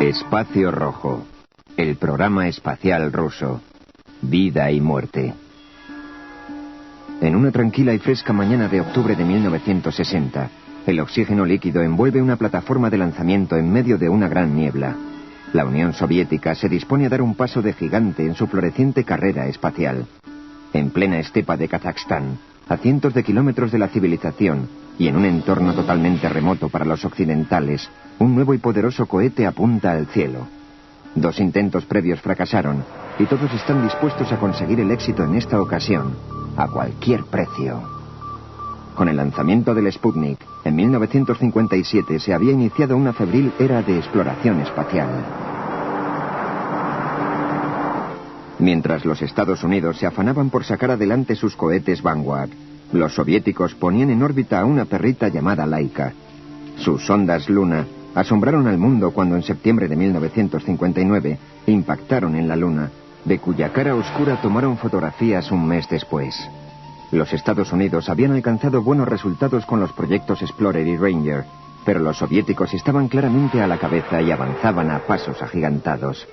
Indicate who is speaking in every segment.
Speaker 1: Espacio Rojo, el programa espacial ruso. Vida y muerte. En una tranquila y fresca mañana de octubre de 1960, el oxígeno líquido envuelve una plataforma de lanzamiento en medio de una gran niebla. La Unión Soviética se dispone a dar un paso de gigante en su floreciente carrera espacial. En plena estepa de Kazajstán, a cientos de kilómetros de la civilización y en un entorno totalmente remoto para los occidentales, un nuevo y poderoso cohete apunta al cielo. 2 intentos previos fracasaron y todos están dispuestos a conseguir el éxito en esta ocasión, a cualquier precio. Con el lanzamiento del Sputnik, en 1957 se había iniciado una febril era de exploración espacial. Mientras los Estados Unidos se afanaban por sacar adelante sus cohetes Vanguard, los soviéticos ponían en órbita a una perrita llamada Laika. Sus sondas Luna asombraron al mundo cuando en septiembre de 1959 impactaron en la Luna, de cuya cara oscura tomaron fotografías un mes después. Los Estados Unidos habían alcanzado buenos resultados con los proyectos Explorer y Ranger, pero los soviéticos estaban claramente a la cabeza y avanzaban a pasos agigantados.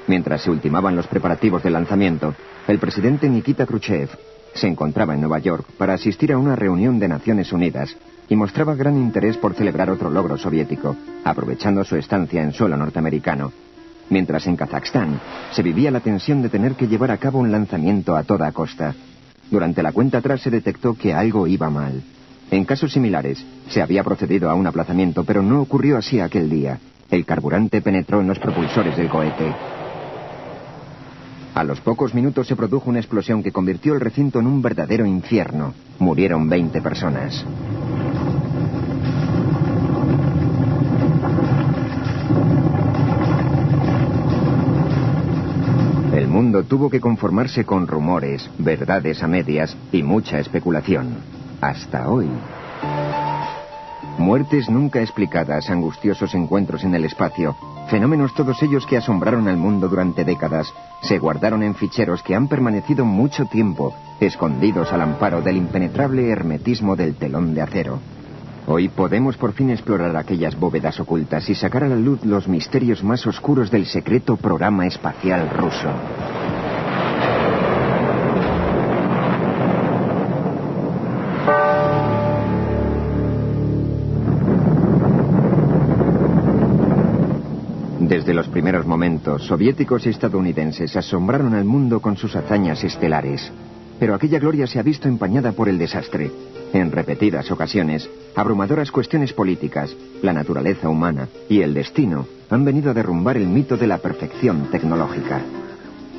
Speaker 1: Mientras se ultimaban los preparativos de lanzamiento, el presidente Nikita Khrushchev se encontraba en Nueva York para asistir a una reunión de Naciones Unidas y mostraba gran interés por celebrar otro logro soviético, aprovechando su estancia en suelo norteamericano. Mientras en Kazajstán se vivía la tensión de tener que llevar a cabo un lanzamiento a toda costa. Durante la cuenta atrás se detectó que algo iba mal. En casos similares se había procedido a un aplazamiento, pero no ocurrió así aquel día. El carburante penetró en los propulsores del cohete. A los pocos minutos se produjo una explosión que convirtió el recinto en un verdadero infierno. Murieron 20 personas. El mundo tuvo que conformarse con rumores, verdades a medias y mucha especulación. Hasta hoy. Muertes nunca explicadas, angustiosos encuentros en el espacio, fenómenos todos ellos que asombraron al mundo durante décadas, se guardaron en ficheros que han permanecido mucho tiempo, escondidos al amparo del impenetrable hermetismo del telón de acero. Hoy podemos por fin explorar aquellas bóvedas ocultas y sacar a la luz los misterios más oscuros del secreto programa espacial ruso. Desde los primeros momentos, soviéticos y estadounidenses asombraron al mundo con sus hazañas estelares. Pero aquella gloria se ha visto empañada por el desastre. En repetidas ocasiones, abrumadoras cuestiones políticas, la naturaleza humana y el destino han venido a derrumbar el mito de la perfección tecnológica.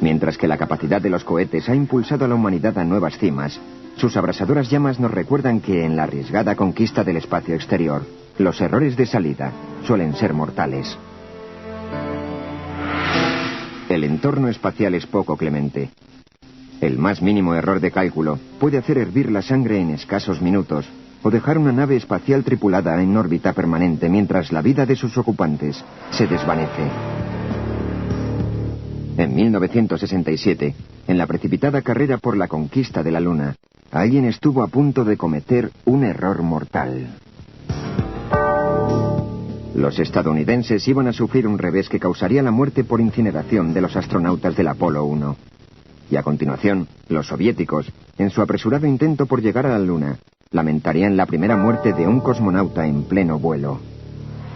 Speaker 1: Mientras que la capacidad de los cohetes ha impulsado a la humanidad a nuevas cimas, sus abrasadoras llamas nos recuerdan que en la arriesgada conquista del espacio exterior, los errores de salida suelen ser mortales. El entorno espacial es poco clemente. El más mínimo error de cálculo puede hacer hervir la sangre en escasos minutos o dejar una nave espacial tripulada en órbita permanente mientras la vida de sus ocupantes se desvanece. En 1967, en la precipitada carrera por la conquista de la Luna, alguien estuvo a punto de cometer un error mortal. Los estadounidenses iban a sufrir un revés que causaría la muerte por incineración de los astronautas del Apolo 1. Y a continuación, los soviéticos, en su apresurado intento por llegar a la Luna, lamentarían la primera muerte de un cosmonauta en pleno vuelo.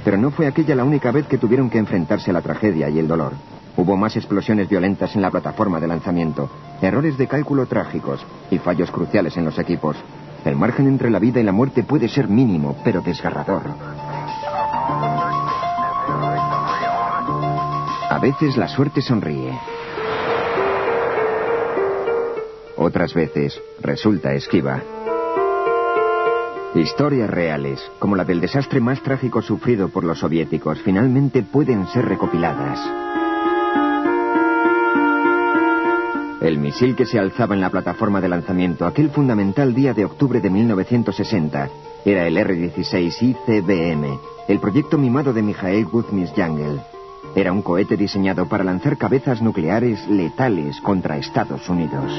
Speaker 1: Pero no fue aquella la única vez que tuvieron que enfrentarse a la tragedia y el dolor. Hubo más explosiones violentas en la plataforma de lanzamiento, errores de cálculo trágicos y fallos cruciales en los equipos. El margen entre la vida y la muerte puede ser mínimo, pero desgarrador. A veces la suerte sonríe. Otras veces resulta esquiva. Historias reales, como la del desastre más trágico sufrido por los soviéticos, finalmente pueden ser recopiladas. El misil que se alzaba en la plataforma de lanzamiento aquel fundamental día de octubre de 1960 era el R-16 ICBM, el proyecto mimado de Mikhail Kuzmin-Yangel. Era un cohete diseñado para lanzar cabezas nucleares letales contra Estados Unidos.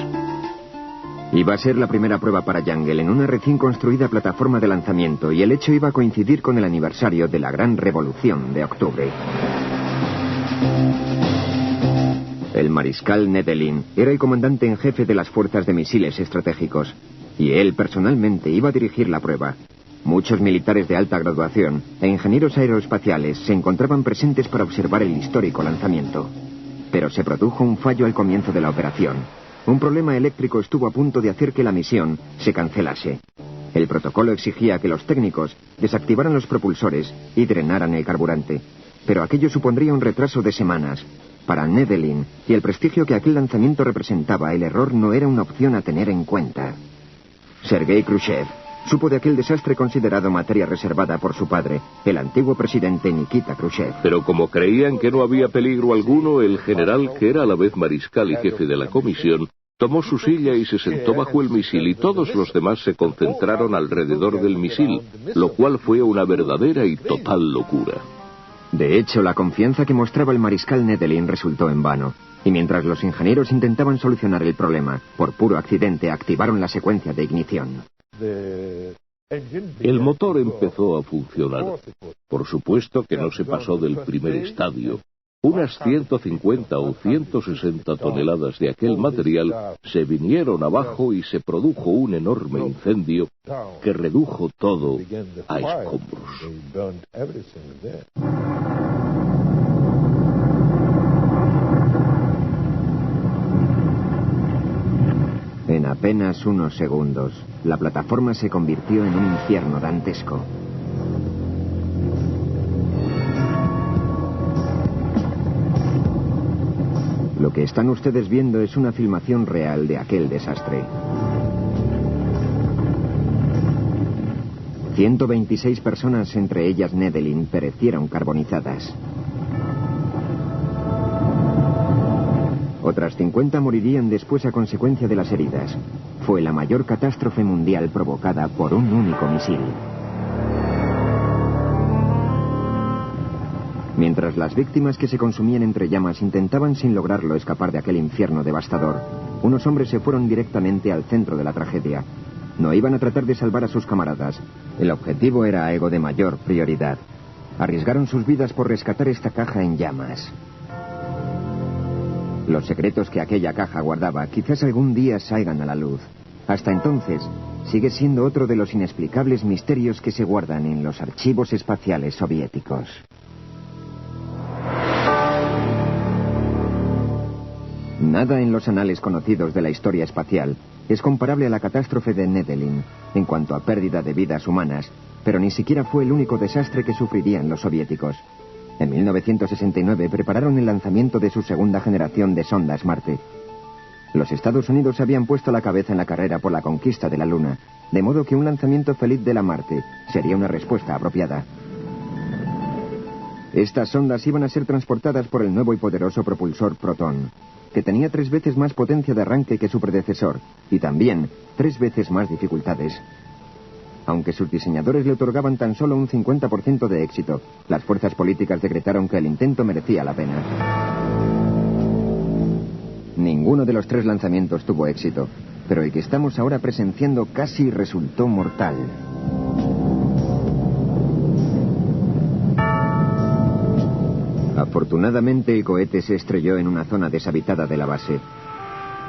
Speaker 1: Iba a ser la primera prueba para Yangel en una recién construida plataforma de lanzamiento y el hecho iba a coincidir con el aniversario de la Gran Revolución de Octubre. El mariscal Nedelin era el comandante en jefe de las fuerzas de misiles estratégicos, y él personalmente iba a dirigir la prueba. Muchos militares de alta graduación e ingenieros aeroespaciales se encontraban presentes para observar el histórico lanzamiento. Pero se produjo un fallo al comienzo de la operación. Un problema eléctrico estuvo a punto de hacer que la misión se cancelase. El protocolo exigía que los técnicos desactivaran los propulsores y drenaran el carburante. Pero aquello supondría un retraso de semanas. Para Nedelin y el prestigio que aquel lanzamiento representaba, el error no era una opción a tener en cuenta. Sergei Khrushchev supo de aquel desastre considerado materia reservada por su padre, el antiguo presidente Nikita Khrushchev.
Speaker 2: Pero como creían que no había peligro alguno, el general, que era a la vez mariscal y jefe de la comisión, tomó su silla y se sentó bajo el misil, y todos los demás se concentraron alrededor del misil, lo cual fue una verdadera y total locura.
Speaker 1: De hecho, la confianza que mostraba el mariscal Nedelin resultó en vano, y mientras los ingenieros intentaban solucionar el problema, por puro accidente activaron la secuencia de ignición.
Speaker 2: El motor empezó a funcionar. Por supuesto que no se pasó del primer estadio. Unas 150 o 160 toneladas de aquel material se vinieron abajo y se produjo un enorme incendio que redujo todo a escombros.
Speaker 1: En apenas unos segundos, la plataforma se convirtió en un infierno dantesco. Lo que están ustedes viendo es una filmación real de aquel desastre. 126 personas, entre ellas Nedelin, perecieron carbonizadas. Otras 50 morirían después a consecuencia de las heridas. Fue la mayor catástrofe mundial provocada por un único misil. Mientras las víctimas que se consumían entre llamas intentaban sin lograrlo escapar de aquel infierno devastador, unos hombres se fueron directamente al centro de la tragedia. No iban a tratar de salvar a sus camaradas. El objetivo era algo de mayor prioridad. Arriesgaron sus vidas por rescatar esta caja en llamas. Los secretos que aquella caja guardaba quizás algún día salgan a la luz. Hasta entonces, sigue siendo otro de los inexplicables misterios que se guardan en los archivos espaciales soviéticos. Nada en los anales conocidos de la historia espacial es comparable a la catástrofe de Nedelin en cuanto a pérdida de vidas humanas, pero ni siquiera fue el único desastre que sufrirían los soviéticos. En 1969 prepararon el lanzamiento de su segunda generación de sondas Marte. Los Estados Unidos habían puesto la cabeza en la carrera por la conquista de la Luna, de modo que un lanzamiento feliz de la Marte sería una respuesta apropiada. Estas sondas iban a ser transportadas por el nuevo y poderoso propulsor Proton, que tenía 3 veces más potencia de arranque que su predecesor, y también 3 veces más dificultades. Aunque sus diseñadores le otorgaban tan solo un 50% de éxito, las fuerzas políticas decretaron que el intento merecía la pena. Ninguno de los 3 lanzamientos tuvo éxito, pero el que estamos ahora presenciando casi resultó mortal. Afortunadamente, el cohete se estrelló en una zona deshabitada de la base.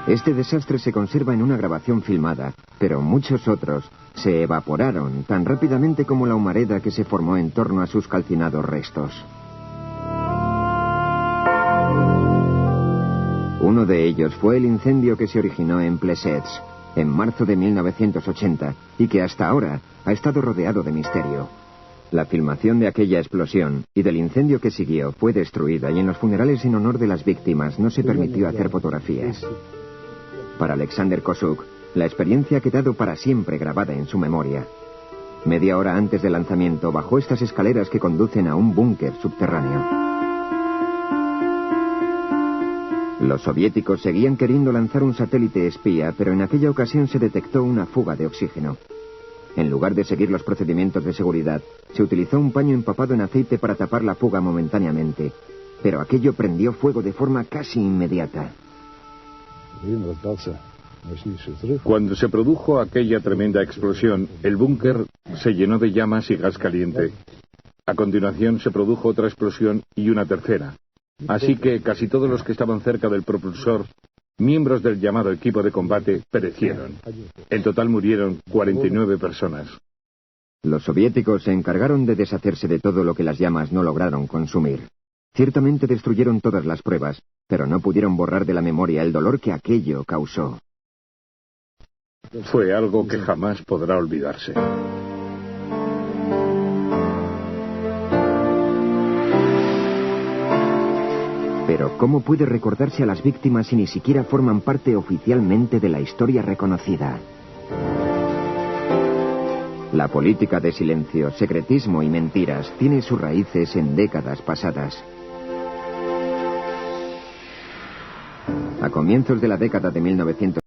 Speaker 1: Este desastre se conserva en una grabación filmada, pero muchos otros se evaporaron tan rápidamente como la humareda que se formó en torno a sus calcinados restos. Uno de ellos fue el incendio que se originó en Plesetsk en marzo de 1980 y que hasta ahora ha estado rodeado de misterio. La filmación de aquella explosión y del incendio que siguió fue destruida y en los funerales en honor de las víctimas no se permitió hacer fotografías. Para Alexander Kosuk, la experiencia ha quedado para siempre grabada en su memoria. Media hora antes del lanzamiento bajó estas escaleras que conducen a un búnker subterráneo. Los soviéticos seguían queriendo lanzar un satélite espía, pero en aquella ocasión se detectó una fuga de oxígeno. En lugar de seguir los procedimientos de seguridad, se utilizó un paño empapado en aceite para tapar la fuga momentáneamente. Pero aquello prendió fuego de forma casi inmediata.
Speaker 3: Cuando se produjo aquella tremenda explosión, el búnker se llenó de llamas y gas caliente. A continuación se produjo otra explosión y una tercera. Así que casi todos los que estaban cerca del propulsor, miembros del llamado equipo de combate, perecieron. En total murieron 49 personas.
Speaker 1: Los soviéticos se encargaron de deshacerse de todo lo que las llamas no lograron consumir. Ciertamente destruyeron todas las pruebas, pero no pudieron borrar de la memoria el dolor que aquello causó.
Speaker 3: Fue algo que jamás podrá olvidarse.
Speaker 1: Pero ¿cómo puede recordarse a las víctimas si ni siquiera forman parte oficialmente de la historia reconocida? La política de silencio, secretismo y mentiras tiene sus raíces en décadas pasadas. A comienzos de la década de 1900